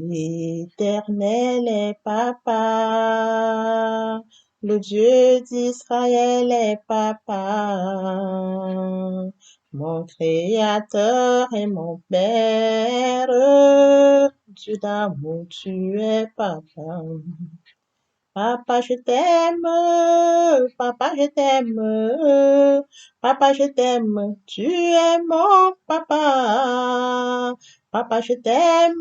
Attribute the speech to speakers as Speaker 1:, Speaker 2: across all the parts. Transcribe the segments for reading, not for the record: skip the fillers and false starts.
Speaker 1: L'Éternel est papa, le Dieu d'Israël est papa, mon Créateur et mon Père, Dieu d'amour, tu es papa. Papa, je t'aime, papa, je t'aime, papa, je t'aime, tu es mon papa. Papa, je t'aime,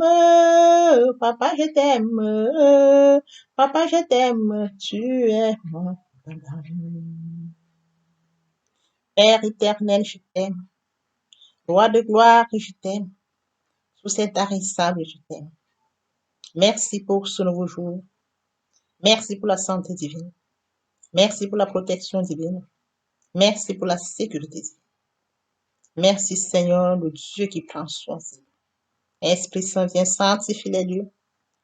Speaker 1: papa, je t'aime, papa, je t'aime, tu es mon papa. Père éternel, je t'aime. Roi de gloire, je t'aime. Sous cet intarissable, je t'aime. Merci pour ce nouveau jour. Merci pour la santé divine. Merci pour la protection divine. Merci pour la sécurité divine. Merci Seigneur, le Dieu qui prend soin de nous. Esprit Saint, viens sanctifier les lieux.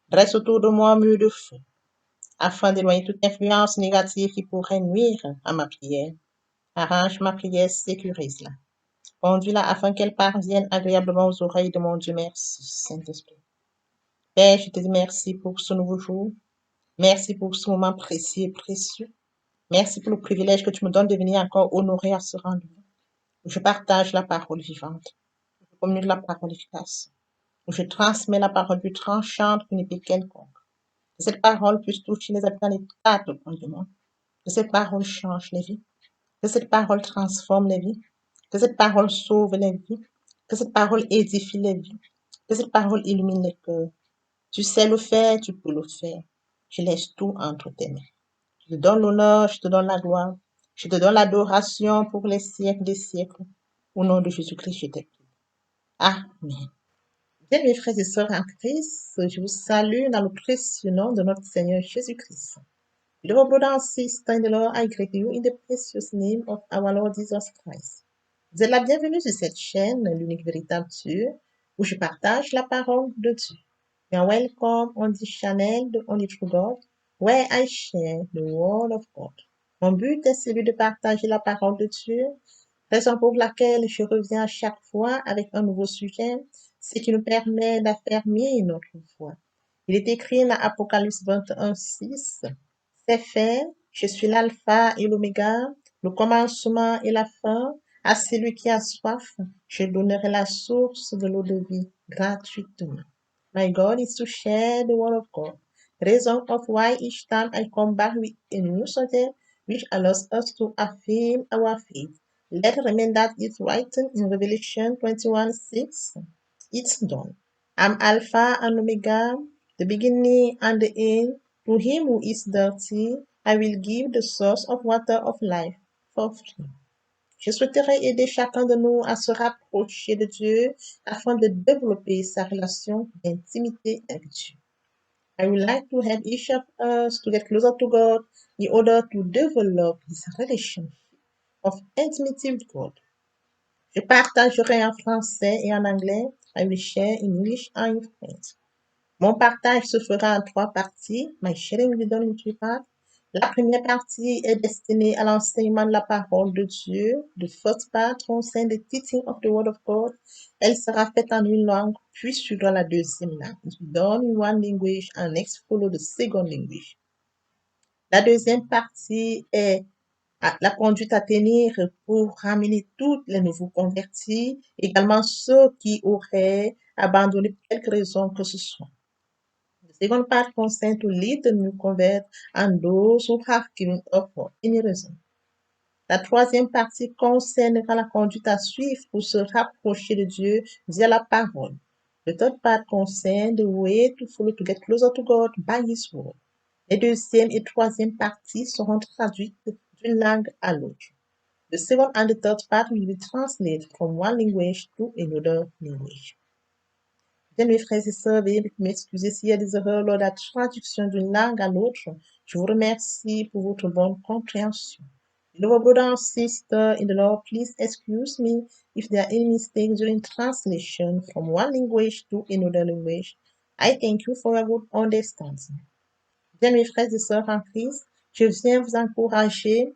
Speaker 1: Dresse autour de moi un mur de feu, afin d'éloigner toute influence négative qui pourrait nuire à ma prière. Arrange ma prière, sécurise-la. Conduis-la afin qu'elle parvienne agréablement aux oreilles de mon Dieu. Merci, Saint-Esprit. Père, je te dis merci pour ce nouveau jour. Merci pour ce moment précieux et précieux. Merci pour le privilège que tu me donnes de venir encore honorer à ce rendez-vous. Je partage la parole vivante. Je communique la parole efficace. Je transmets la parole plus tranchante qu'une épée quelconque. Que cette parole puisse toucher les habitants des quatre coins du monde. Que cette parole change les vies. Que cette parole transforme les vies. Que cette parole sauve les vies. Que cette parole édifie les vies. Que cette parole illumine les cœurs. Tu sais le faire, tu peux le faire. Je laisse tout entre tes mains. Je te donne l'honneur, je te donne la gloire. Je te donne l'adoration pour les siècles des siècles. Au nom de Jésus-Christ, je t'ai pris. Amen. Bien, mes frères et sœurs en Christ, je vous salue dans le précieux nom de notre Seigneur Jésus-Christ. Lord, brother and sister in the Lord, I greet you in the precious name of our Lord Jesus Christ. Vous êtes la bienvenue sur cette chaîne, l'unique véritable Dieu, où je partage la parole de Dieu. You are welcome on this channel, the only true God, where I share the word of God. Mon but est celui de partager la parole de Dieu, raison pour laquelle je reviens à chaque fois avec un nouveau sujet, ce qui nous permet d'affermir notre foi. Il est écrit dans Apocalypse 21:6, c'est fait, je suis l'alpha et l'oméga, le commencement et la fin. À celui qui a soif, je donnerai la source de l'eau de vie gratuitement. My God is to share the word of God. Reason of why each time I come back with a new subject which allows us to affirm our faith. Let's remember that it's written in Revelation 21:6. It's done. I'm Alpha and Omega, the beginning and the end. To him who is thirsty, I will give the source of water of life for free. Je souhaiterais aider chacun de nous à se rapprocher de Dieu afin de développer sa relation d'intimité avec Dieu. I would like to help each of us to get closer to God in order to develop his relationship of intimacy with God. Je partagerai en français et en anglais. I will share in English and in French. Mon partage se fera en 3 parties. My sharing will be done in 3 parts. La première partie est destinée à l'enseignement de la parole de Dieu. The first part concerne the teaching of the word of God. Elle sera faite en une langue, puis suivra la deuxième langue. It will be done in one language and next follow the second language. La deuxième partie est la conduite à tenir pour ramener tous les nouveaux convertis, également ceux qui auraient abandonné pour quelque raison que ce soit. The second part concerns to lead the new convert and those who have given up for any reason. La troisième partie concernera la conduite à suivre pour se rapprocher de Dieu via la parole. The third part concerns the way to follow to get closer to God by His word. Les deuxième et troisième parties seront traduites d'une langue à l'autre. The second and the third part will be translated from one language to another language. Bien, mes frères et sœurs, veuillez m'excuser s'il y a des erreurs lors de la traduction d'une langue à l'autre. Je vous remercie pour votre bonne compréhension. Beloved brother and sister in the Lord, please excuse me if there are any mistakes during translation from one language to another language. I thank you for your good understanding. Bien, mes frères et sœurs en Christ, je viens vous encourager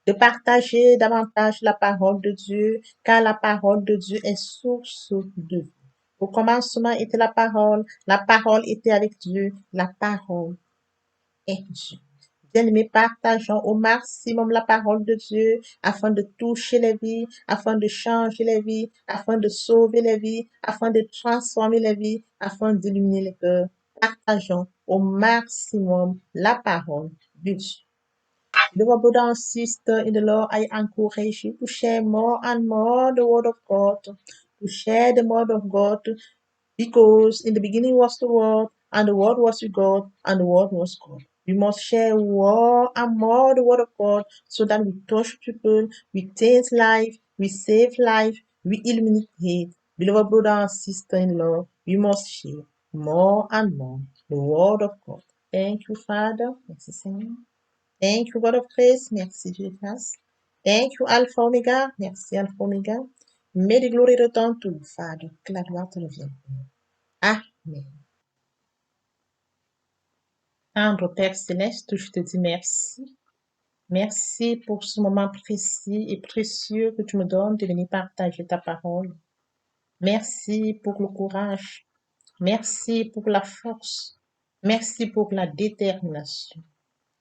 Speaker 1: de partager davantage la parole de Dieu, car la parole de Dieu est source de vie. Au commencement était la parole était avec Dieu, la parole est Dieu. Bien-aimés, partageons au maximum la parole de Dieu afin de toucher les vies, afin de changer les vies, afin de sauver les vies, afin de transformer les vies, afin d'illuminer les cœurs. Partageons au maximum la parole de Dieu. Beloved brother and sister in the Lord, I encourage you to share more and more the word of God, to share the word of God, because in the beginning was the Word, and the Word was with God, and the Word was God. We must share more and more the Word of God so that we touch people, we change life, we save life, we illuminate hate. Beloved brother and sister in law, we must share more and more the Word of God. Thank you, Father. Merci, Seigneur. Thank you, God of grace. Merci, Jesus. Thank you, Alpha Omega. Merci, Alpha Omega. May the glory return to you, Father. Que la gloire te revienne. Amen. Tendre Père Céleste, je te dis merci. Merci pour ce moment précis et précieux que tu me donnes de venir partager ta parole. Merci pour le courage. Merci pour la force. Merci pour la détermination.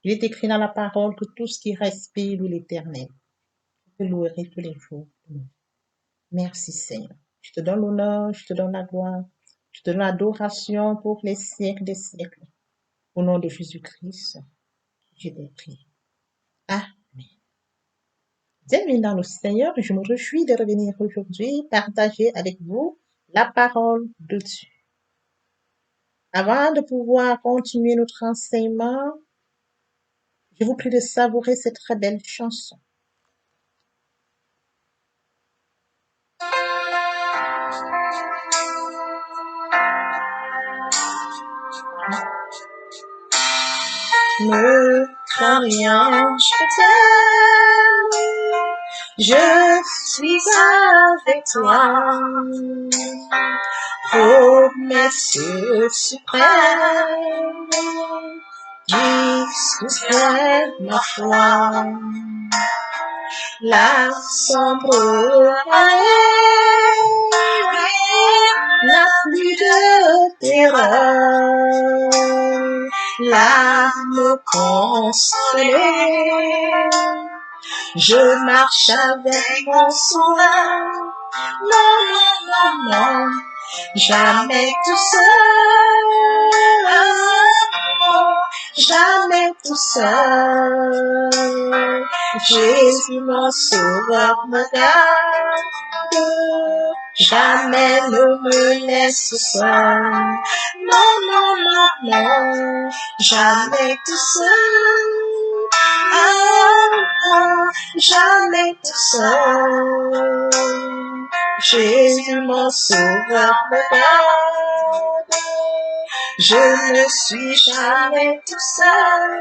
Speaker 1: Il est écrit dans la parole que tout ce qui respire loue l'Éternel. Je te louerai tous les jours. Merci Seigneur. Je te donne l'honneur, je te donne la gloire, je te donne l'adoration pour les siècles des siècles. Au nom de Jésus-Christ, je t'ai prié. Amen. Bienvenue dans le Seigneur, je me réjouis de revenir aujourd'hui partager avec vous la parole de Dieu. Avant de pouvoir continuer notre enseignement, je vous prie de savourer cette très belle chanson. Ne crains rien, je t'aime, je suis avec toi. Promesse suprême, jusqu'à ma foi. La sombre allée n'a plus de terreur, l'âme consolée. Je marche avec mon sauveur, non, non, non, non, jamais tout seul, jamais tout seul. Jésus mon sauveur me garde, jamais ne me laisse seul. Non, non, non, non, jamais tout seul. Jamais tout seul. Jésus mon sauveur me garde, je ne suis jamais tout seul.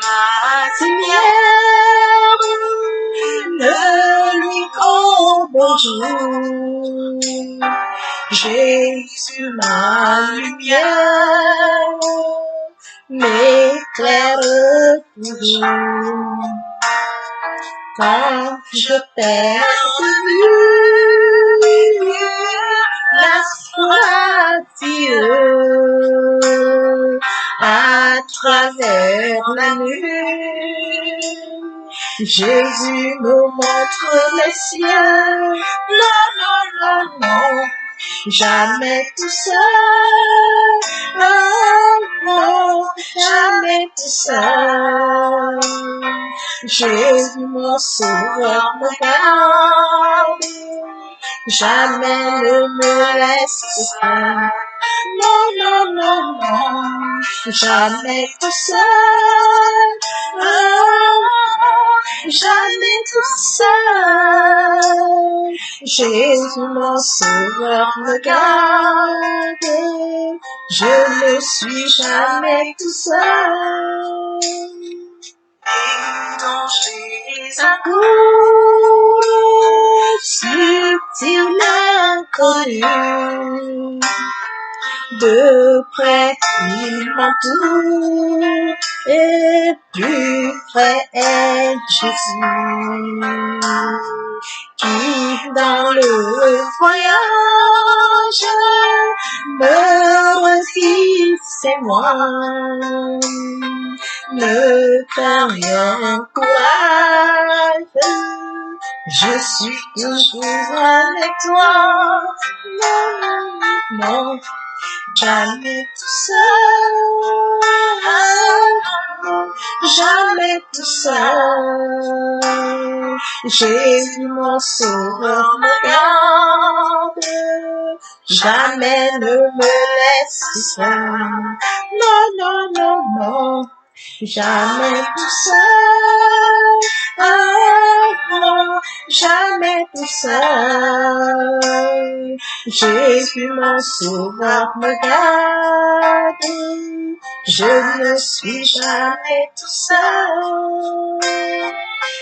Speaker 1: Ma lumière, ne lui qu'au bonjour. Jésus ma lumière, m'éclaire toujours. Quand je perds de vue la frontière à travers la nuit, Jésus me montre les cieux. Non, non, non, non, jamais tout seul. Non, non, jamais tout seul. Jésus mon sauveur me garde, jamais ne me laisse seul. Non, non, non, non, jamais tout seul. Jamais tout seul. Jésus mon sauveur me garde, je ne suis jamais tout seul. Accours, subtil l'inconnu, de près il m'entoure, et plus près est Jésus. Dans le voyage, me redis, c'est moi. Ne perds rien, courage. Je suis toujours avec toi. Non, non, jamais tout seul. Jamais tout seul. Jésus mon sauveur me garde. Jamais ne me laisse seul. Non, non, non, non. Jamais tout seul. Non, jamais tout seul. Jésus mon sauveur me garde. Je ne suis jamais tout seul.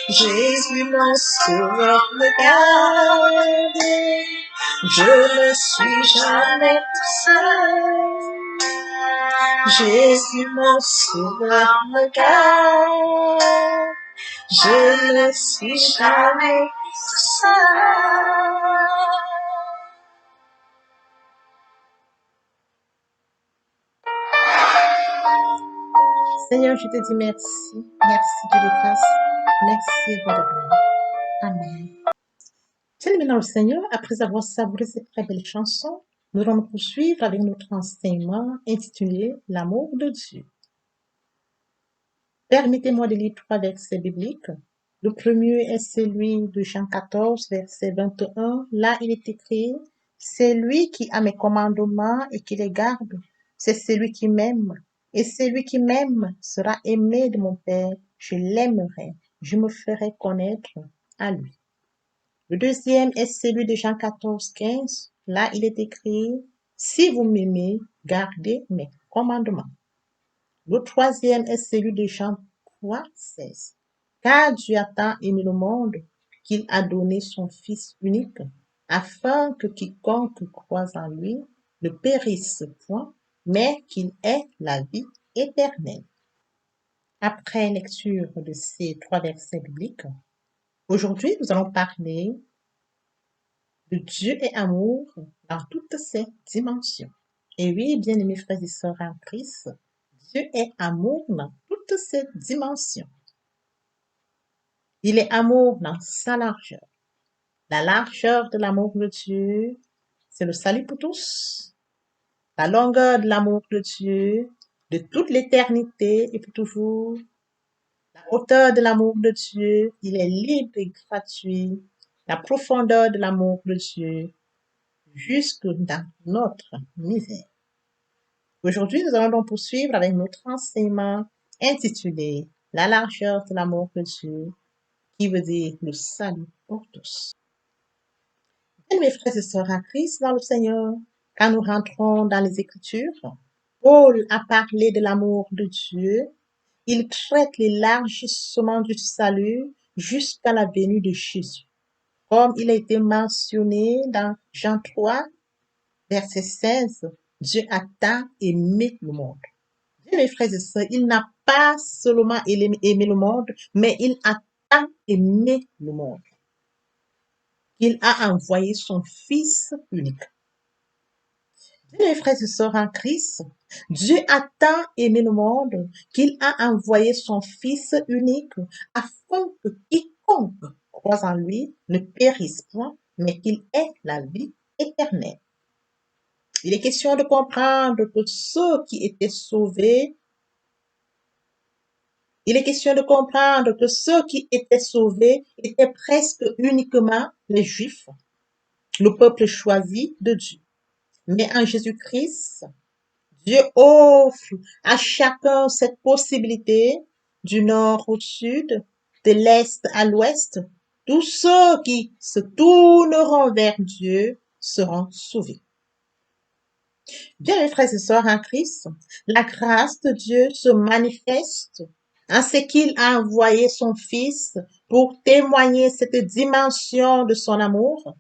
Speaker 1: Jésus mon sauveur me garde. Je ne suis jamais tout seul. Jésus mon sauveur me garde. Je ne suis jamais tout seul. Seigneur, je te dis merci. Merci Dieu de grâce. Merci Roi de gloire. Amen. Bien-aimés dans le Seigneur, après avoir savouré cette très belle chanson, nous allons poursuivre avec notre enseignement intitulé L'amour de Dieu. Permettez-moi de lire 3 versets bibliques. Le premier est celui de Jean 14, verset 21. Là, il est écrit, « C'est lui qui a mes commandements et qui les garde. C'est celui qui m'aime. Et celui qui m'aime sera aimé de mon Père. Je l'aimerai. Je me ferai connaître à lui. » Le deuxième est celui de Jean 14, 15. Là, il est écrit, « Si vous m'aimez, gardez mes commandements. » Le troisième est celui de Jean 3, 16. Car Dieu a tant aimé le monde qu'il a donné son Fils unique, afin que quiconque croise en lui ne périsse point, mais qu'il ait la vie éternelle. Après lecture de ces 3 versets bibliques, aujourd'hui nous allons parler de Dieu et amour dans toutes ses dimensions. Et oui, bien-aimés frères et sœurs en Christ, Dieu est amour dans toutes ses dimensions. Il est amour dans sa largeur. La largeur de l'amour de Dieu, c'est le salut pour tous. La longueur de l'amour de Dieu, de toute l'éternité et pour toujours. La hauteur de l'amour de Dieu, il est libre et gratuit. La profondeur de l'amour de Dieu, jusque dans notre misère. Aujourd'hui, nous allons donc poursuivre avec notre enseignement intitulé La largeur de l'amour de Dieu, qui veut dire le salut pour tous. Bien, mes frères et sœurs en Christ dans le Seigneur, quand nous rentrons dans les Écritures, Paul a parlé de l'amour de Dieu. Il traite l'élargissement du salut jusqu'à la venue de Jésus. Comme il a été mentionné dans Jean 3, verset 16, Dieu a tant aimé le monde. Bien, mes frères et sœurs, il n'a pas seulement aimé le monde, mais il a tant aimé le monde qu'il a envoyé son Fils unique. Bien, mes frères et sœurs en Christ, Dieu a tant aimé le monde qu'il a envoyé son Fils unique afin que quiconque croise en lui ne périsse point, mais qu'il ait la vie éternelle. Il est question de comprendre que ceux qui étaient sauvés, étaient presque uniquement les Juifs, le peuple choisi de Dieu. Mais en Jésus-Christ, Dieu offre à chacun cette possibilité du nord au sud, de l'est à l'ouest. Tous ceux qui se tourneront vers Dieu seront sauvés. Bien, mes frères et sœurs en Christ, la grâce de Dieu se manifeste en ce qu'il a envoyé son Fils pour témoigner cette dimension de son amour.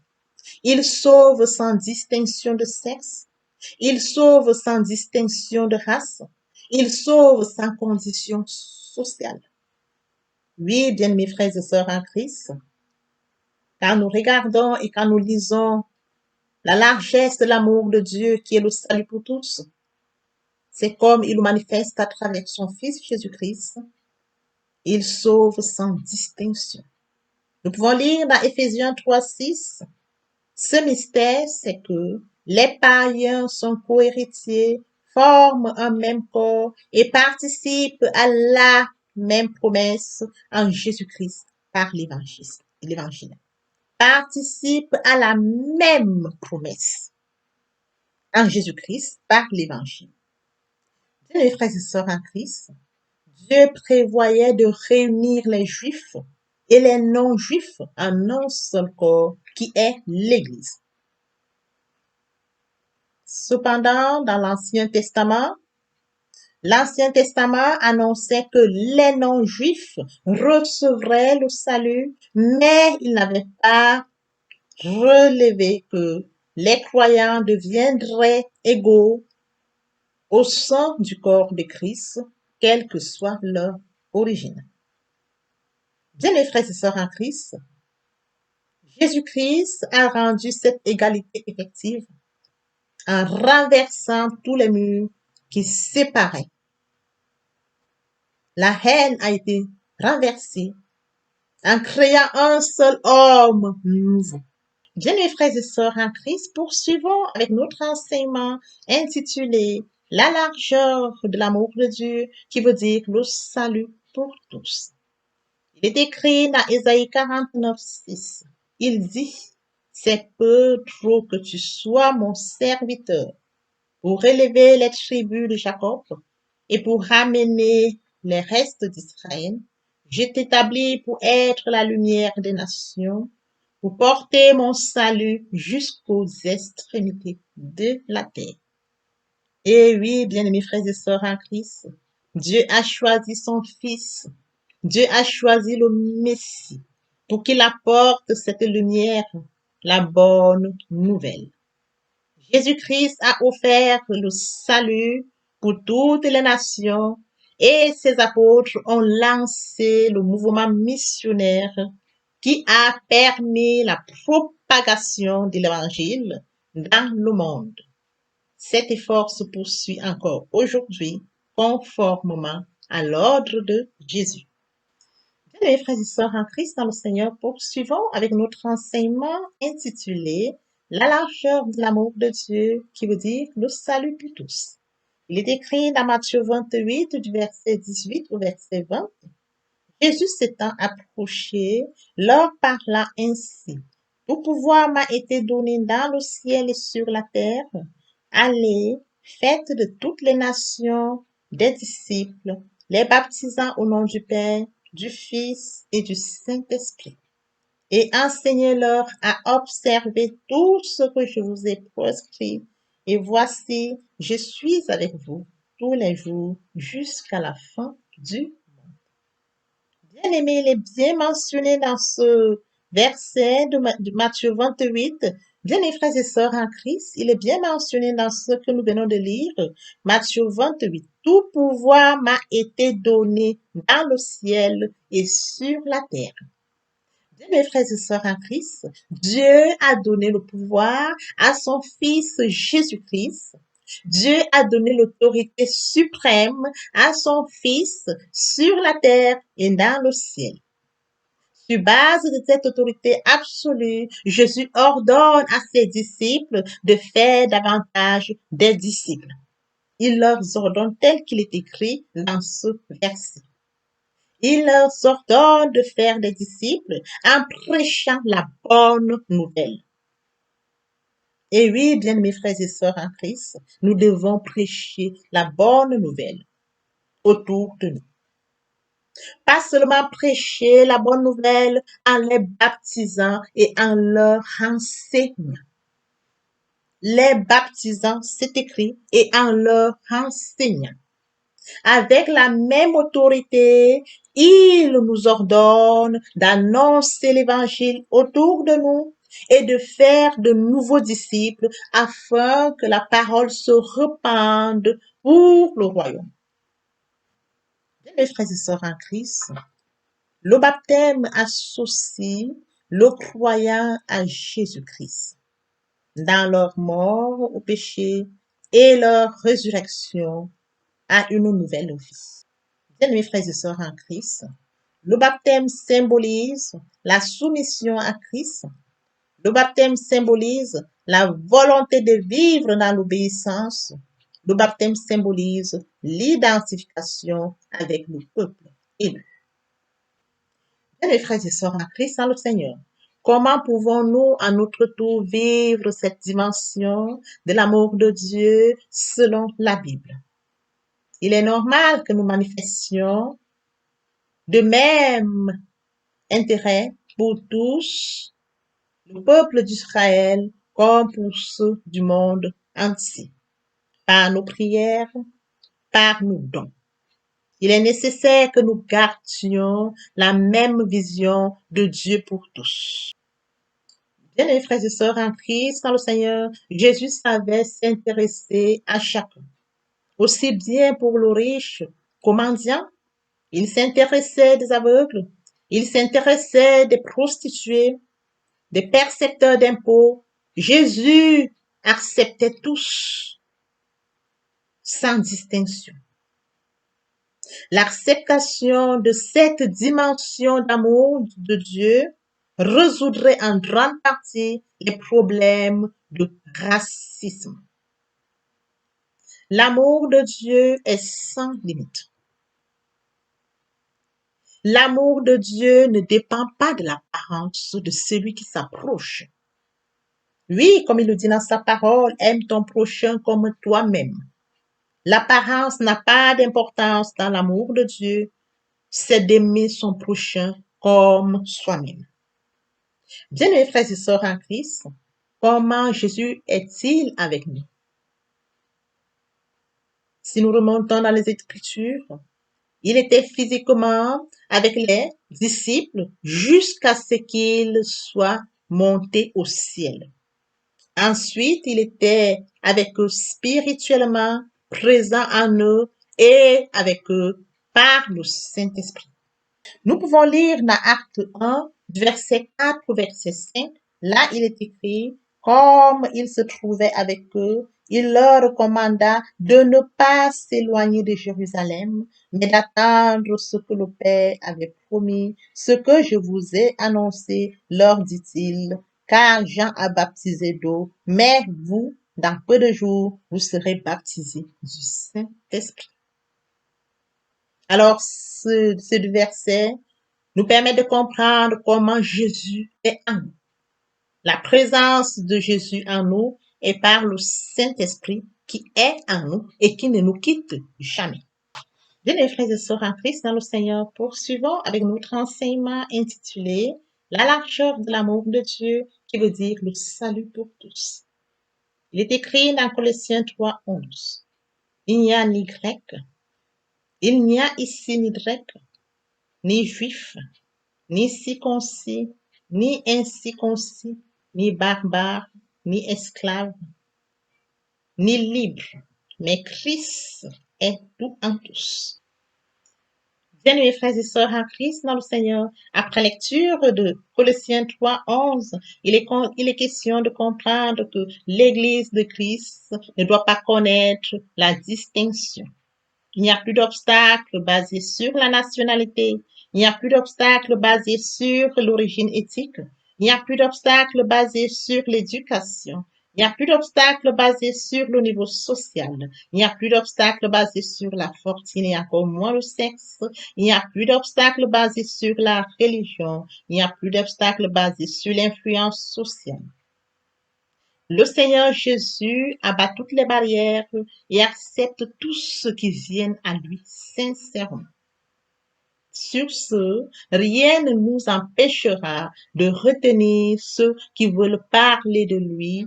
Speaker 1: Il sauve sans distinction de sexe. Il sauve sans distinction de race. Il sauve sans condition sociale. Oui, bien, mes frères et sœurs en Christ, quand nous regardons et quand nous lisons la largesse de l'amour de Dieu qui est le salut pour tous, c'est comme il le manifeste à travers son Fils Jésus-Christ. Il sauve sans distinction. Nous pouvons lire dans Éphésiens 3:6, ce mystère, c'est que les païens sont cohéritiers, forment un même corps et participent à la même promesse en Jésus-Christ par l'évangile. Participent à la même promesse en Jésus-Christ par l'évangile. Bien, les frères et sœurs en Christ, Dieu prévoyait de réunir les Juifs et les non-Juifs en un seul corps qui est l'Église. Cependant, dans l'Ancien Testament annonçait que les non-Juifs recevraient le salut, mais il n'avait pas relevé que les croyants deviendraient égaux au sein du corps de Christ, quelle que soit leur origine. Bien, mes frères et sœurs en Christ, Jésus-Christ a rendu cette égalité effective en renversant tous les murs qui séparaient. La haine a été renversée en créant un seul homme nouveau. Bien, mes frères et sœurs en Christ, poursuivons avec notre enseignement intitulé La largeur de l'amour de Dieu, qui veut dire le salut pour tous. Il est écrit dans Ésaïe 49:6. Il dit, c'est peu trop que tu sois mon serviteur pour élever les tribus de Jacob et pour ramener les restes d'Israël. Je t'établis pour être la lumière des nations, pour porter mon salut jusqu'aux extrémités de la terre. Et oui, bien-aimés frères et sœurs en Christ, Dieu a choisi son Fils. Dieu a choisi le Messie pour qu'il apporte cette lumière, la bonne nouvelle. Jésus-Christ a offert le salut pour toutes les nations et ses apôtres ont lancé le mouvement missionnaire qui a permis la propagation de l'évangile dans le monde. Cet effort se poursuit encore aujourd'hui conformément à l'ordre de Jésus. Bien, mes frères et sœurs en Christ dans le Seigneur, poursuivons avec notre enseignement intitulé La largeur de l'amour de Dieu, qui veut dire le salut pour tous. Il est écrit dans Matthieu 28, du verset 18 au verset 20. Jésus s'étant approché, leur parla ainsi. Tout pouvoir m'a été donné dans le ciel et sur la terre. Allez, faites de toutes les nations des disciples, les baptisant au nom du Père, du Fils et du Saint-Esprit, et enseignez-leur à observer tout ce que je vous ai prescrit. Et voici, je suis avec vous tous les jours jusqu'à la fin du bien-aimé, il est bien mentionné dans ce verset de Matthieu 28. Bien, les frères et sœurs en Christ, il est bien mentionné dans ce que nous venons de lire, Matthieu 28. Tout pouvoir m'a été donné dans le ciel et sur la terre. Bien, mes frères et sœurs en Christ, Dieu a donné le pouvoir à son Fils Jésus-Christ. Dieu a donné l'autorité suprême à son Fils sur la terre et dans le ciel. Sur base de cette autorité absolue, Jésus ordonne à ses disciples de faire davantage des disciples. Il leur ordonne tel qu'il est écrit dans ce verset. Il leur ordonne de faire des disciples en prêchant la bonne nouvelle. Et oui, bien mes frères et sœurs en Christ, nous devons prêcher la bonne nouvelle autour de nous. Pas seulement prêcher la bonne nouvelle en les baptisant et en leur enseignant. Les baptisant, c'est écrit, et en leur enseignant. Avec la même autorité, il nous ordonne d'annoncer l'évangile autour de nous et de faire de nouveaux disciples afin que la parole se répande pour le royaume. Bien, mes frères et sœurs en Christ, le baptême associe le croyant à Jésus-Christ, dans leur mort au péché et leur résurrection à une nouvelle vie. Bien-aimés frères et sœurs en Christ, le baptême symbolise la soumission à Christ. Le baptême symbolise la volonté de vivre dans l'obéissance. Le baptême symbolise l'identification avec le peuple élu. Bien, mes frères et sœurs en Christ, dans le Seigneur, comment pouvons-nous à notre tour vivre cette dimension de l'amour de Dieu selon la Bible? Il est normal que nous manifestions de même intérêt pour tous, le peuple d'Israël comme pour ceux du monde entier, par nos prières, par nos dons. Il est nécessaire que nous gardions la même vision de Dieu pour tous. Bien, mes frères et sœurs en Christ, dans le Seigneur, Jésus savait s'intéresser à chacun, aussi bien pour le riche qu'au mendiant. Il s'intéressait des aveugles, il s'intéressait des prostituées, des percepteurs d'impôts. Jésus acceptait tous, sans distinction. L'acceptation de cette dimension d'amour de Dieu résoudrait en grande partie les problèmes de racisme. L'amour de Dieu est sans limite. L'amour de Dieu ne dépend pas de l'apparence de celui qui s'approche. Oui, comme il le dit dans sa parole, aime ton prochain comme toi-même. L'apparence n'a pas d'importance dans l'amour de Dieu, c'est d'aimer son prochain comme soi-même. Bien-aimés frères et sœurs en Christ, comment Jésus est-il avec nous? Si nous remontons dans les Écritures, il était physiquement avec les disciples jusqu'à ce qu'il soit monté au ciel. Ensuite, il était avec eux spirituellement, présent en eux et avec eux par le Saint-Esprit. Nous pouvons lire dans Acte 1, verset 4 au verset 5. Là, il est écrit, comme il se trouvait avec eux, il leur recommanda de ne pas s'éloigner de Jérusalem, mais d'attendre ce que le Père avait promis, ce que je vous ai annoncé, leur dit-il, car Jean a baptisé d'eau, mais vous, dans peu de jours, vous serez baptisés du Saint-Esprit. Alors, ce verset nous permet de comprendre comment Jésus est en nous. La présence de Jésus en nous est par le Saint-Esprit qui est en nous et qui ne nous quitte jamais. Bien, les frères et sœurs en Christ dans le Seigneur, poursuivons avec notre enseignement intitulé La largeur de l'amour de Dieu, qui veut dire le salut pour tous. Il est écrit dans Colossiens 3, 11. Il n'y a ni grec, il n'y a ici ni grec, ni juif, ni circoncis, ni incirconcis, ni barbare, ni esclave, ni libre, mais Christ est tout en tous. Bien, mes frères et sœurs en Christ dans le Seigneur, après lecture de Colossiens 3, 11, il est question de comprendre que l'Église de Christ ne doit pas connaître la distinction. Il n'y a plus d'obstacles basés sur la nationalité. Il n'y a plus d'obstacles basés sur l'origine éthique. Il n'y a plus d'obstacles basés sur l'éducation. Il n'y a plus d'obstacles basés sur le niveau social. Il n'y a plus d'obstacles basés sur la fortune et encore moins le sexe. Il n'y a plus d'obstacles basés sur la religion. Il n'y a plus d'obstacles basés sur l'influence sociale. Le Seigneur Jésus abat toutes les barrières et accepte tous ceux qui viennent à lui sincèrement. Sur ce, rien ne nous empêchera de retenir ceux qui veulent parler de lui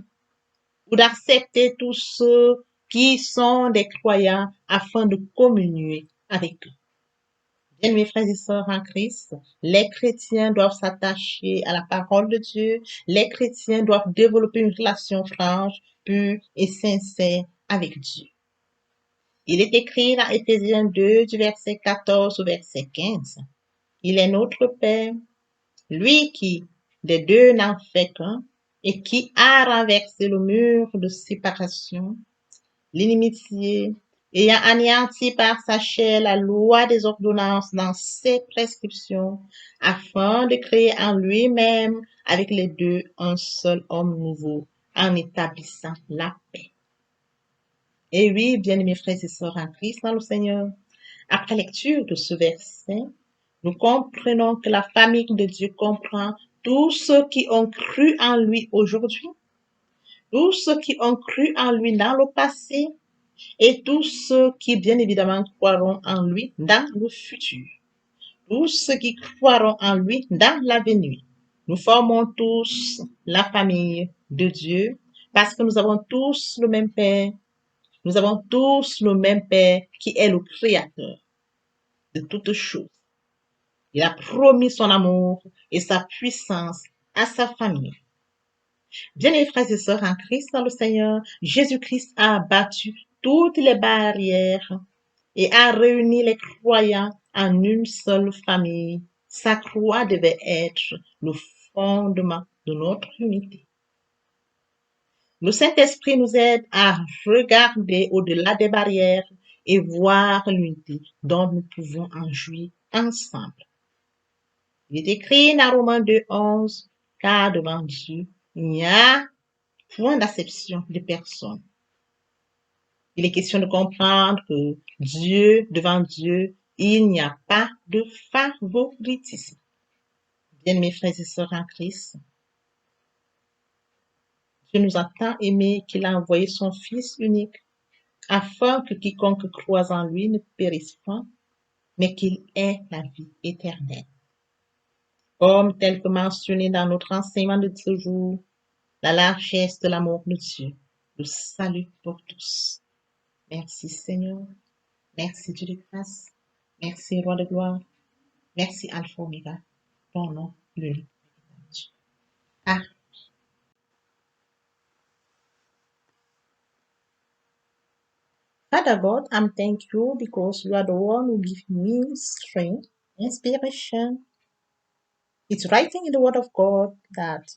Speaker 1: ou d'accepter tous ceux qui sont des croyants afin de communier avec eux. Bien, mes frères et sœurs en Christ, les chrétiens doivent s'attacher à la parole de Dieu. Les chrétiens doivent développer une relation franche, pure et sincère avec Dieu. Il est écrit dans Éphésiens 2, du verset 14 au verset 15. Il est notre Père, lui qui, des deux n'en fait qu'un, et qui a renversé le mur de séparation, l'inimitié, ayant anéanti par sa chair la loi des ordonnances dans ses prescriptions, afin de créer en lui-même avec les deux un seul homme nouveau, en établissant la paix. Et oui, bien-aimés frères et sœurs en Christ dans le Seigneur, après lecture de ce verset, nous comprenons que la famille de Dieu comprend tous ceux qui ont cru en lui aujourd'hui, tous ceux qui ont cru en lui dans le passé et tous ceux qui, bien évidemment, croiront en lui dans le futur. Tous ceux qui croiront en lui dans l'avenir. Nous formons tous la famille de Dieu parce que nous avons tous le même Père. Nous avons tous le même Père qui est le Créateur de toutes choses. Il a promis son amour et sa puissance à sa famille. Bien-aimés frères et sœurs en Christ dans le Seigneur, Jésus-Christ a battu toutes les barrières et a réuni les croyants en une seule famille. Sa croix devait être le fondement de notre unité. Le Saint-Esprit nous aide à regarder au-delà des barrières et voir l'unité dont nous pouvons en jouir ensemble. Il est écrit dans Romains 2:11, car devant Dieu, il n'y a point d'acception de personne. Il est question de comprendre que devant Dieu, il n'y a pas de favoritisme. Bien, mes frères et sœurs en Christ, Dieu nous a tant aimés qu'il a envoyé son Fils unique afin que quiconque croise en lui ne périsse point, mais qu'il ait la vie éternelle. Comme tel que mentionné dans notre enseignement de ce jour, la largesse de l'amour de Dieu, le salut pour tous. Merci Seigneur, merci Dieu de grâce, merci Roi de gloire, merci Alpha Omega, ton nom, le Ah, Father God, I'm thank you because you are the one who give me strength, inspiration. It's writing in the word of God that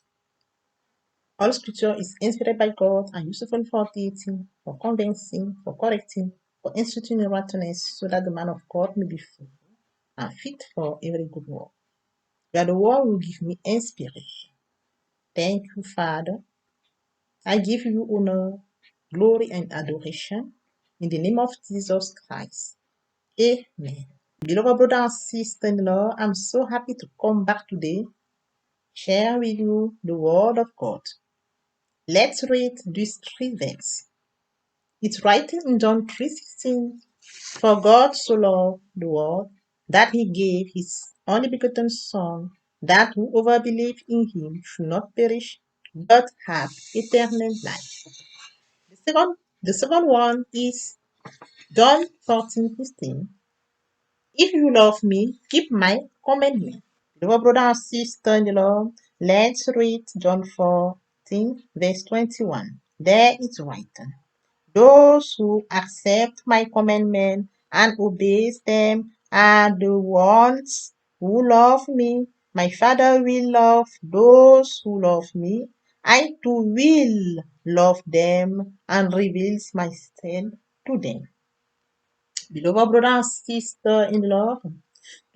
Speaker 1: all scripture is inspired by God and useful for teaching, for convincing, for correcting, for instructing in righteousness, so that the man of God may be full and fit for every good work. You are the one who give me inspiration. Thank you, Father. I give you honor, glory, and adoration in the name of Jesus Christ. Amen. Beloved brother and sister-in-law, I'm so happy to come back today, share with you the word of God. Let's read these three verses. It's written in John 3:16, for God so loved the world that he gave his only begotten Son, that whoever believes in him should not perish, but have eternal life. The second one is John 14:15. If you love me, keep my commandment. Beloved brother and sister in the Lord, let's read John 14, verse 21. There it's written, those who accept my commandment and obeys them are the ones who love me. My Father will love those who love me. I too will love them and reveals myself to them. Beloved brother and sister in love,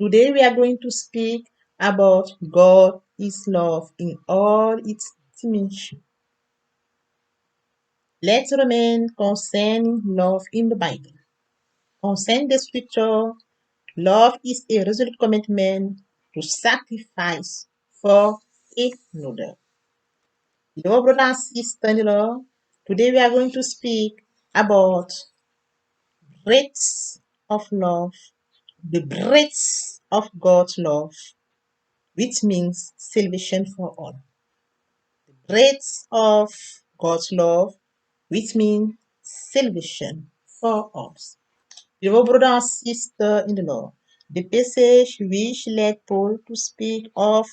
Speaker 1: today we are going to speak about God is love in all its dimensions. Let's remain concerning love in the Bible. Concerning the scripture, love is a resolute commitment to sacrifice for another. Beloved brother and sister in law, today we are going to speak about breadth of love, the breadth of God's love, which means salvation for all. The breadth of God's love, which means salvation for all. Beloved brother and sister in the Lord, the passage which led Paul to speak of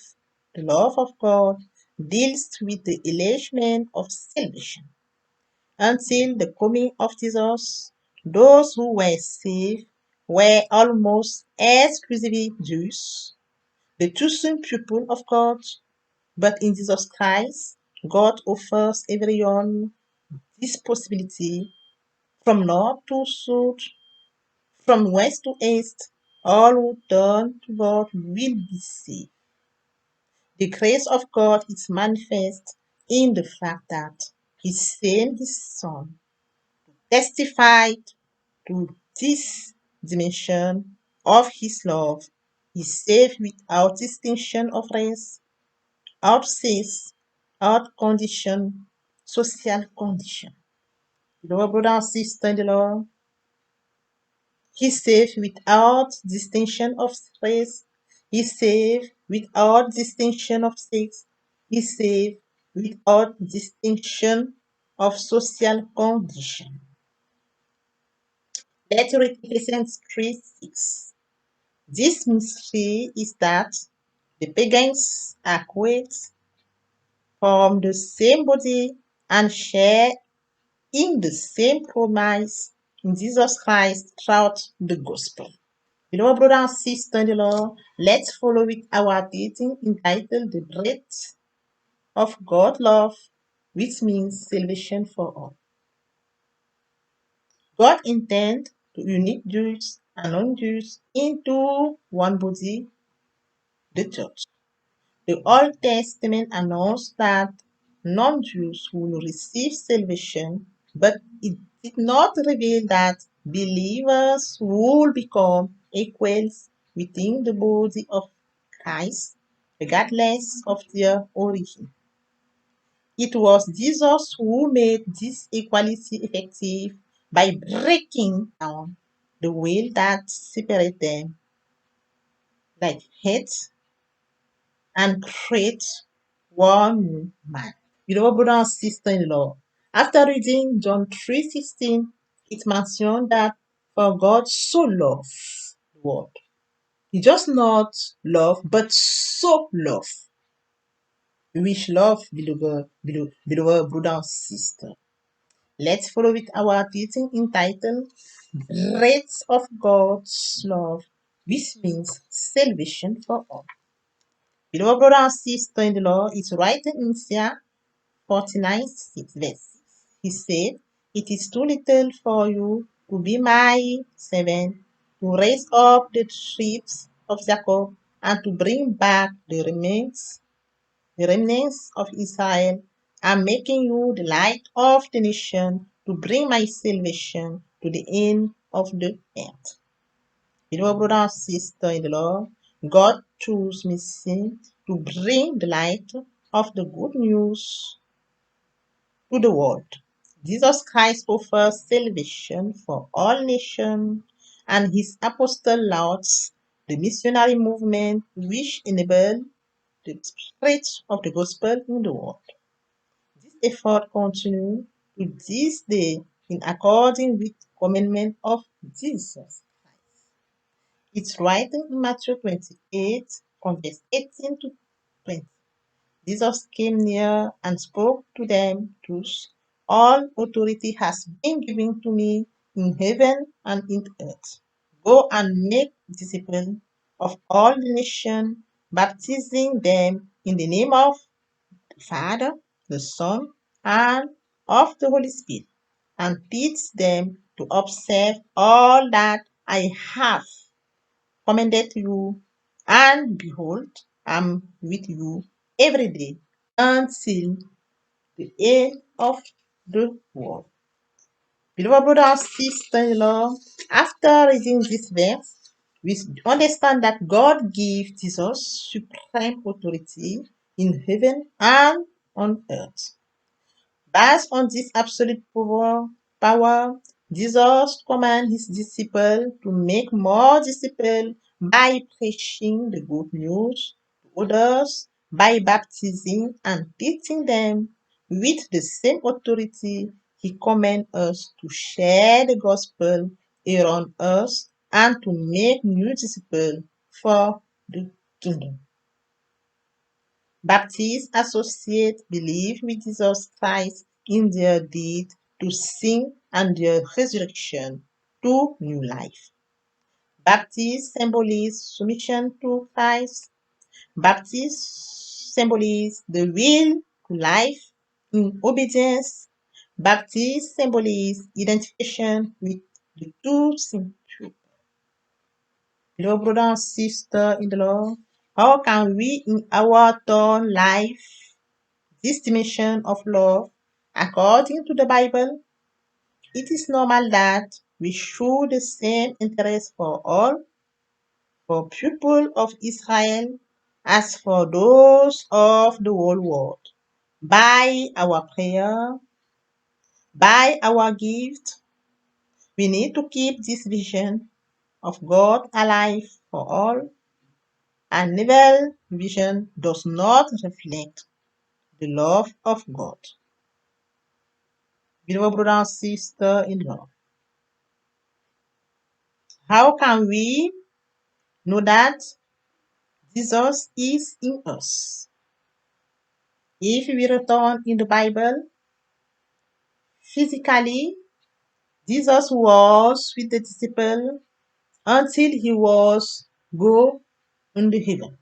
Speaker 1: the love of God deals with the elevation of salvation. Until the coming of Jesus, those who were saved were almost exclusively Jews, the chosen people of God. But in Jesus Christ, God offers everyone this possibility from north to south, from west to east. All who turn to God will be saved. The grace of God is manifest in the fact that He sent His Son, testified to this dimension of His love. He saved without distinction of race, out sex, out condition, social condition. Beloved brother and sister in the Lord, He saved without distinction of race. He saved without distinction of sex. He saved without distinction of social condition. Let's read Ephesians 3:6. This mystery is that the pagans are created from the same body and share in the same promise in Jesus Christ throughout the gospel. Beloved brother and sister in the Lord, let's follow with our teaching entitled The Breadth of God's Love, which means salvation for all. God intended to unite Jews and non-Jews into one body, the church. The Old Testament announced that non-Jews will receive salvation, but it did not reveal that believers will become equals within the body of Christ, regardless of their origin. It was Jesus who made this equality effective by breaking down the veil that separated them, like hate and create one new man. Beloved brother and sister in law, after reading John 3:16, it mentioned that for God so loved the world. He just not love, but so love. We wish love, beloved brother and sister. Let's follow with our teaching entitled Breadth of God's Love, which means salvation for all. Beloved brother and sister in the Lord, it's written in Isaiah 49 6 verse 6. He said, "It is too little for you to be my servant, to raise up the troops of Jacob, and to bring back the remnants of Israel. I'm making you the light of the nation, to bring my salvation to the end of the earth." Beloved brother and sister in the Lord, God chose me to bring the light of the good news to the world. Jesus Christ offers salvation for all nations, and his apostle lauds the missionary movement which enabled the spread of the gospel in the world. This effort continues to this day in according with commandment of Jesus. It's written in Matthew 28 from verse 18 to 20. Jesus came near and spoke to them thus, "All authority has been given to me in heaven and in earth. Go and make disciples of all the nations, baptizing them in the name of the Father, the Son, and of the Holy Spirit, and teach them to observe all that I have commanded you, and behold, I'm with you every day until the end of the world." Beloved brother and sister-in-law, after reading this verse, we understand that God gives Jesus supreme authority in heaven and on earth. Based on this absolute power, Jesus commands his disciples to make more disciples by preaching the good news to others, by baptizing and teaching them with the same authority he commands us to share the gospel around us and to make new disciples for the kingdom. Baptists associate belief with Jesus Christ in their death to sin and their resurrection to new life. Baptists symbolize submission to Christ. Baptists symbolizes the will to life in obedience. Baptism symbolizes identification with the two simple. Beloved brother and sister in the Lord, how can we in our turn life this dimension of love according to the Bible? It is normal that we show the same interest for all, for people of Israel, as for those of the whole world. By our prayer, by our gift, we need to keep this vision of God alive for all. An evil vision does not reflect the love of God. Beloved brother and sister in love, how can we know that Jesus is in us? If we return in the Bible, physically, Jesus was with the disciples until he was go into heaven.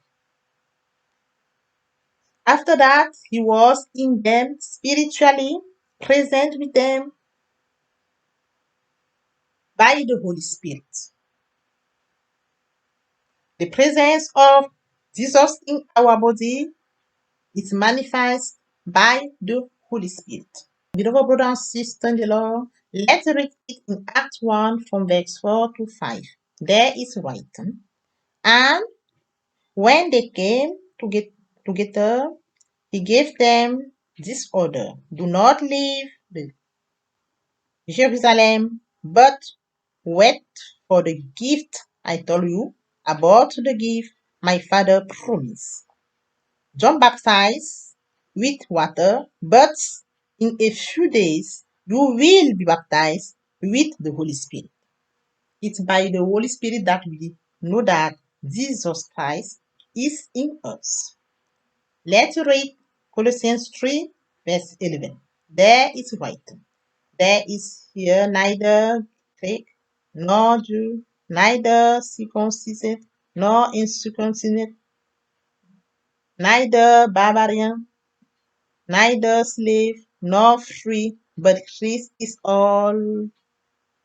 Speaker 1: After that, he was in them spiritually, present with them by the Holy Spirit. The presence of Jesus in our body is manifest by the Holy Spirit. Beloved brothers and sisters in the Lord, let's read it in Acts 1 from verse 4 to 5. There is written, and when they came together, he gave them this order: do not leave Jerusalem, but wait for the gift I told you about, the gift my father promised. John baptized with water, but in a few days you will be baptized with the Holy Spirit. It's by the Holy Spirit that we know that Jesus Christ is in us. Let's read Colossians 3, verse 11. There is written, there is here neither Greek nor Jew, neither circumcised nor uncircumcised, neither barbarian, neither slave nor free, but Christ is all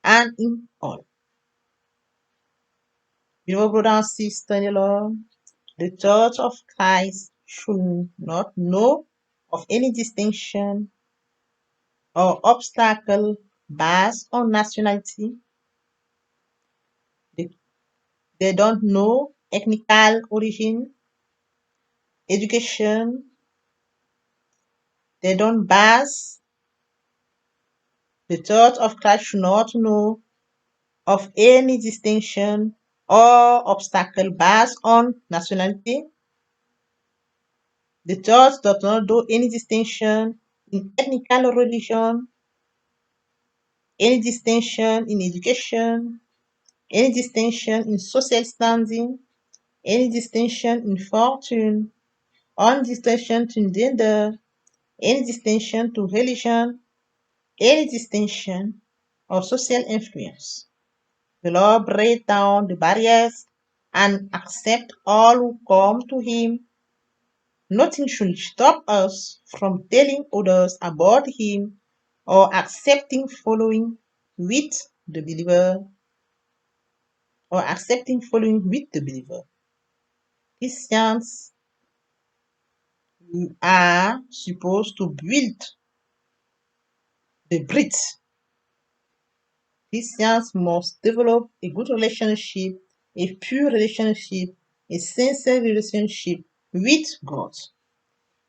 Speaker 1: and in all. Beloved brother and sister in the Lord, the Church of Christ should not know of any distinction or obstacle based on nationality. They, they don't know ethnic origin, education. They don't base. The Church of Christ should not know of any distinction or obstacle based on nationality. The church does not do any distinction in ethnic or religion, any distinction in education, any distinction in social standing, any distinction in fortune, any distinction to gender, any distinction to religion, any distinction of social influence. The Lord break down the barriers and accept all who come to Him. Nothing should stop us from telling others about Him or accepting following with the believer Christians are supposed to build the bridge. Christians must develop a good relationship, a pure relationship, a sincere relationship with God.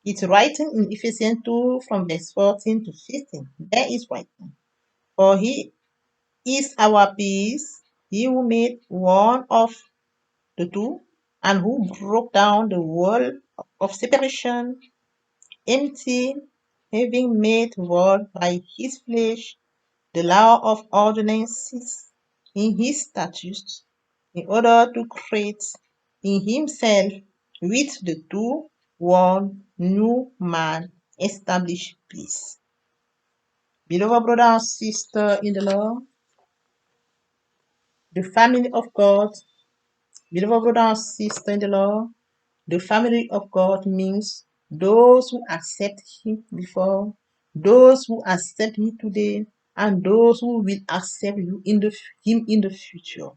Speaker 1: It's written in Ephesians 2 from verse 14 to 15. There is written, for He is our peace, He who made one of the two, and who broke down the wall of separation, empty, having made void by His flesh the law of ordinances in His statutes, in order to create in Himself with the two one new man, establish peace. Beloved brother and sister in the Lord, the family of God, beloved brother and sister in the Lord, the family of God means those who accept him before, those who accept me today, and those who will accept him in the future.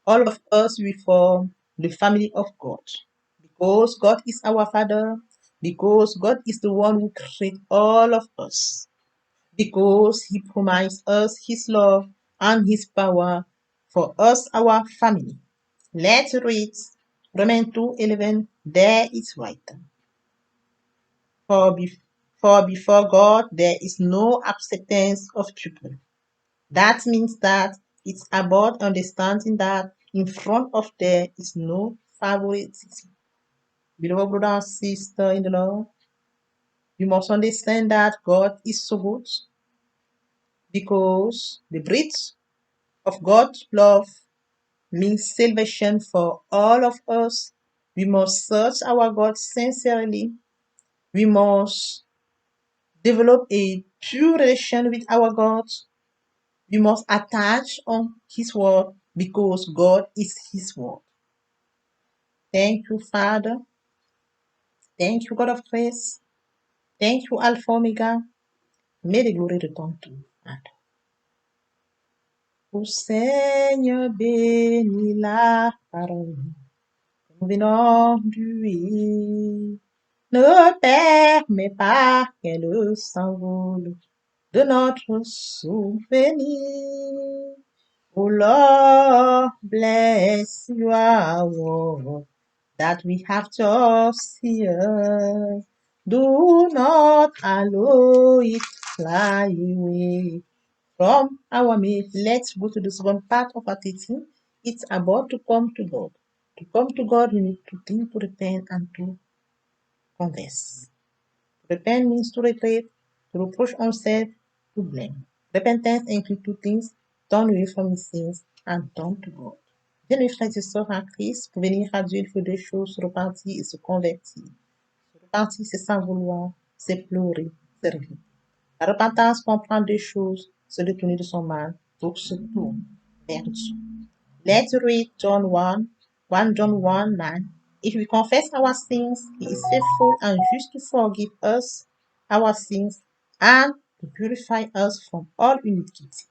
Speaker 1: All of us we form the family of God. Because God is our Father, because God is the one who created all of us, because He promised us His love and His power for us, our family. Let's read Romans 2:11. There is right. For, be- for before God there is no acceptance of people. That means that it's about understanding that in front of there is no favoritism. Beloved brother and sister in the Lord, you must understand that God is so good because the breath of God's love means salvation for all of us. We must search our God sincerely. We must develop a pure relation with our God. We must attach on His word because God is His word. Thank you, Father. Thank you, God of grace. Thank you, Alpha Omega. May the glory return to you, Father. Ô Seigneur, bénis la parole. Nous venons lui. Ne permets pas qu'elle s'envole de notre souvenir. Oh Lord, bless your word that we have just here. Do not allow it fly away from our midst. Let's go to the second part of our teaching. It's about to come to God. To come to God, we need to think, to repent, and to confess. Repent means to regret, to reproach ourselves, to blame. Repentance includes two things: turn away from his sins and turn to God. Bien, mes frères et sœurs en Christ, pour venir à Dieu, il faut deux choses: se repentir et se convertir. Se repentir, c'est sans vouloir, c'est pleurer, c'est rire. La repentance comprend deux choses: se détourner de son mal pour se tourner vers Dieu. Let's read John 1 John 1:9. If we confess our sins, He is faithful and just to forgive us our sins and to purify us from all iniquity.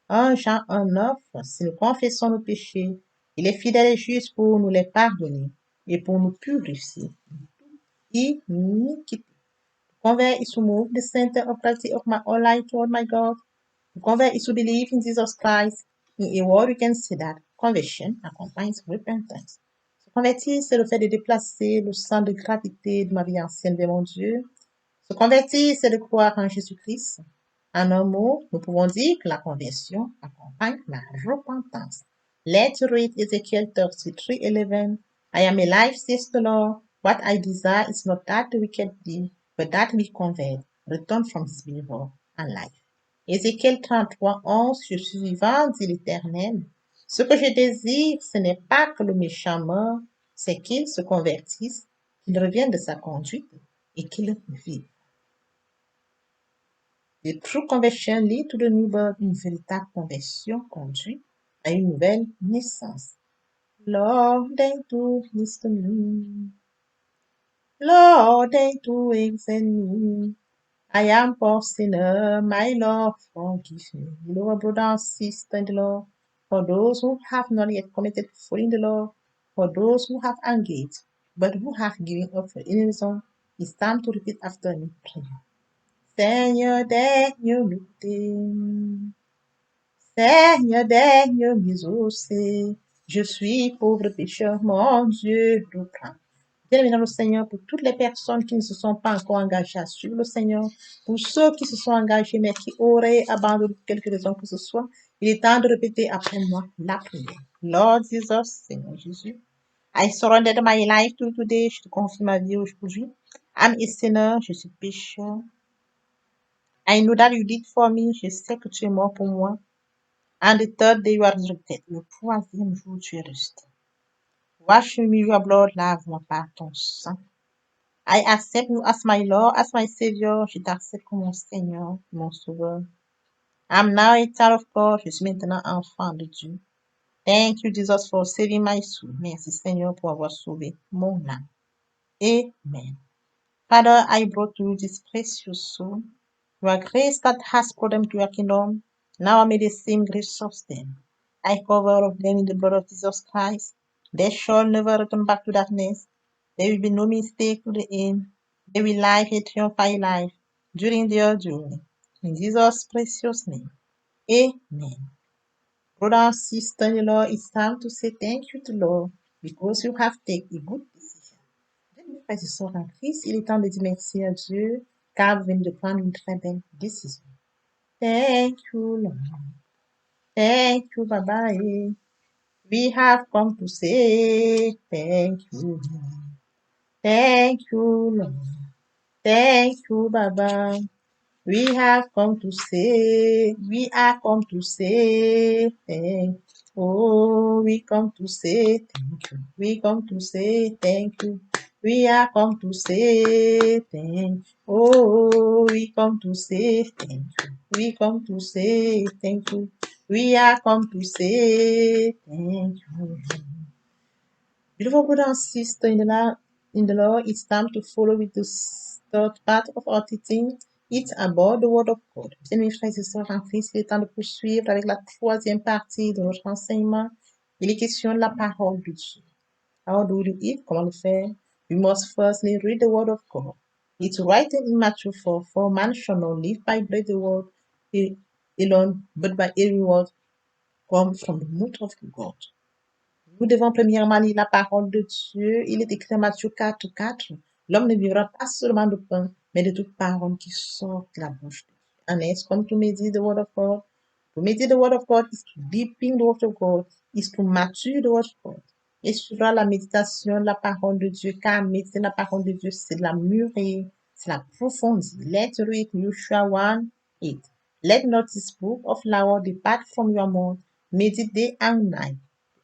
Speaker 1: 1 Jean 1:9. Si nous confessons nos péchés, il est fidèle et juste pour nous les pardonner et pour nous purifier de iniquity. To convert is to move the center of gravity of my whole life toward my God. To convert is to believe in Jesus Christ. In a word, we can say that conversion accompanies repentance. Se convertir, c'est le fait de déplacer le centre de gravité de ma vie ancienne vers mon Dieu. Se convertir, c'est de croire en Jésus-Christ. En un mot, nous pouvons dire que la conversion accompagne la repentance. Let's read Ezekiel 33:11. I am alive, says the Lord. What I desire is not that the wicked do, but that we convert, return from his evil and life. Ézéchiel 33:11. Je suis vivant, dit l'Éternel. Ce que je désire, ce n'est pas que le méchant meure, c'est qu'il se convertisse, qu'il revienne de sa conduite et qu'il vive. The true conversion lead to the new birth. Une véritable conversion conduit à une nouvelle naissance. Lord, they do this to me. Lord, they do extend me. I am poor sinner, my Lord, forgive me. Beloved brother and sister in the Lord, for those who have not yet committed fault in the Lord, for those who have engaged, but who have given up for any reason, it's time to repeat after me prayer. Seigneur, daigne m'écouter. Seigneur, daigne m'exaucer. Je suis pauvre pécheur, mon Dieu, nous prends. Bien-aimé dans le Seigneur, pour toutes les personnes qui ne se sont pas encore engagées à suivre le Seigneur, pour ceux qui se sont engagés mais qui auraient abandonné pour quelque raison que ce soit, il est temps de répéter après moi la prière. Lord Jesus, Seigneur Jésus, I surrender my life to you today. Je te confie ma vie aujourd'hui. I'm a sinner, je suis pécheur. I know that you did for me. Je sais que tu es mort pour moi. And the third day you are resurrected. Le troisième jour, tu es resté. Wash me with your blood, lave-moi par ton sang. I accept you as my Lord, as my Savior. Je t'accepte comme mon Seigneur, mon Sauveur. I'm now a child of God. Je suis maintenant enfant de Dieu. Thank you, Jesus, for saving my soul. Merci, Seigneur, pour avoir sauvé mon âme. Amen. Father, I brought to you this precious soul. Your grace that has brought them to your kingdom. Now may the same grace sustain. I cover all of them in the blood of Jesus Christ. They shall never return back to darkness. There will be no mistake to the end. They will live a triumphant life during their journey. In Jesus' precious name. Amen. Brother and sister in the Lord, it's time to say thank you to the Lord because you have taken a good decision. Bien, frères et sœurs en Christ, il est temps de dire merci à Dieu car vous venez de prendre une très belle décision. Thank you, Lord. Thank you, Baba. We have come to say thank you, Lord. Thank you, Lord. Thank you, Baba. We are come to say, thank. Oh, we come to say thank you. We come to say thank you. We are come to say thank. Oh, we come to say thank you. We come to say thank you. We are come to say thank you. Beautiful brother and sister in the Lord, it's time to follow with the third part of our teaching. It's about the Word of God. Bien, mes frères et sœurs en Christ, il est temps de poursuivre avec la troisième partie de notre enseignement. Il est question de la parole de Dieu. How do we do it? Comment le faire? We must firstly read the Word of God. It's written in Matthew 4, man shall not live by bread alone, but by every word come from the mouth of God. Nous devons premièrement lire la parole de Dieu. Il est écrit en Matthieu 4. L'homme ne vivra pas seulement de pain, mais de toute parole qui sort de la bouche de Dieu. And it's come to meditate the word of God. To meditate the word of God is to deepen the word of God, is to mature the word of God. Et suivra la méditation de la parole de Dieu, car méditer la parole de Dieu, c'est de la mûrir, c'est la profondir. Let's read Joshua 1:8. Let not this book of law depart from your mouth, meditate day and night.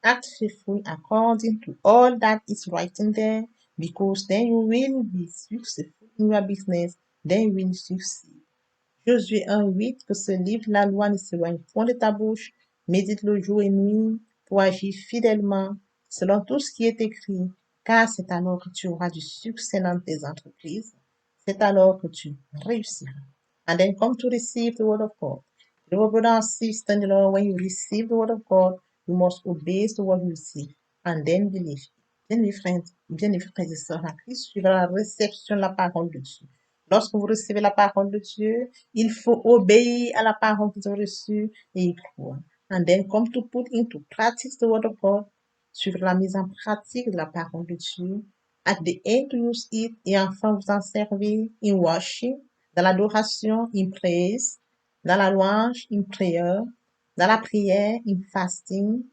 Speaker 1: Act faithfully according to all that is written there, because then you will be successful in your business, then you will succeed. Josué 1:8, que ce livre, la loi ne s'éloigne point de ta bouche, médite-le jour et nuit pour agir fidèlement selon tout ce qui est écrit, car c'est alors que tu auras du succès dans tes entreprises, c'est alors que tu réussiras. And then come to receive the word of God. Beloved brother and sister in the Lord, when you receive the word of God, you must obey the word you receive and then believe. Bien mes frères et sœurs en Christ, suivant la réception de la parole de Dieu. Lorsque vous recevez la parole de Dieu, il faut obéir à la parole que vous avez reçue et y croire. And then come to put into practice the word of God, suivre la mise en pratique de la parole de Dieu. At the end to use it et enfin vous en servir in worship, dans l'adoration, in praise, dans la louange, in prayer, dans la prière, in fasting,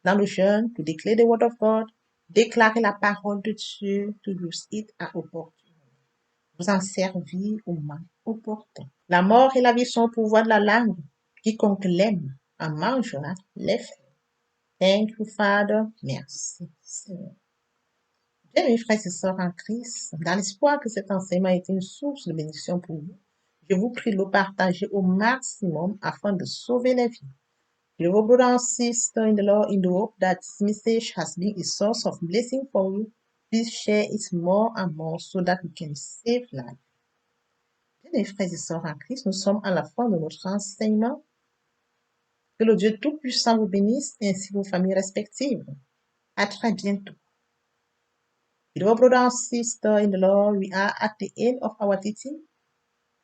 Speaker 1: dans le jeûne, to declare the word of God, déclarer la parole de Dieu, to use it à opportun. Vous en servir au moment opportun. La mort et la vie sont au pouvoir de la langue. Quiconque l'aime en mangera les fruits. Thank you, Father. Merci, Seigneur. Bien, mes frères et sœurs en Christ, dans l'espoir que cet enseignement ait été une source de bénédiction pour vous, je vous prie de le partager au maximum afin de sauver les vies. Beloved brother and sister in the Lord, in the hope that this message has been a source of blessing for you, please share it more and more so that we can save lives. Bien, mes frères et sœurs en Christ, nous sommes à la fin de notre enseignement. Que le Dieu Tout-Puissant vous bénisse ainsi que vos familles respectives. À très bientôt. Beloved brother and sister in the Lord, we are at the end of our teaching.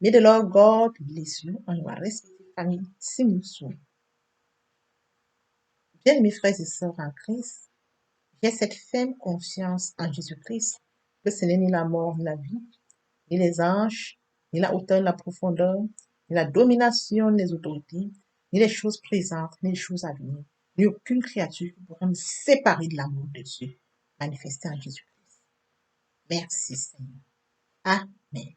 Speaker 1: May the Lord God bless you and your respective family. See you soon. Bien, mes frères et sœurs en Christ, j'ai cette ferme confiance en Jésus-Christ que ce n'est ni la mort ni la vie, ni les anges, ni la hauteur ni la profondeur, ni la domination ni les autorités, ni les choses présentes, ni les choses à venir, ni aucune créature qui pourra me séparer de l'amour de Dieu manifesté en Jésus-Christ. Merci Seigneur. Amen.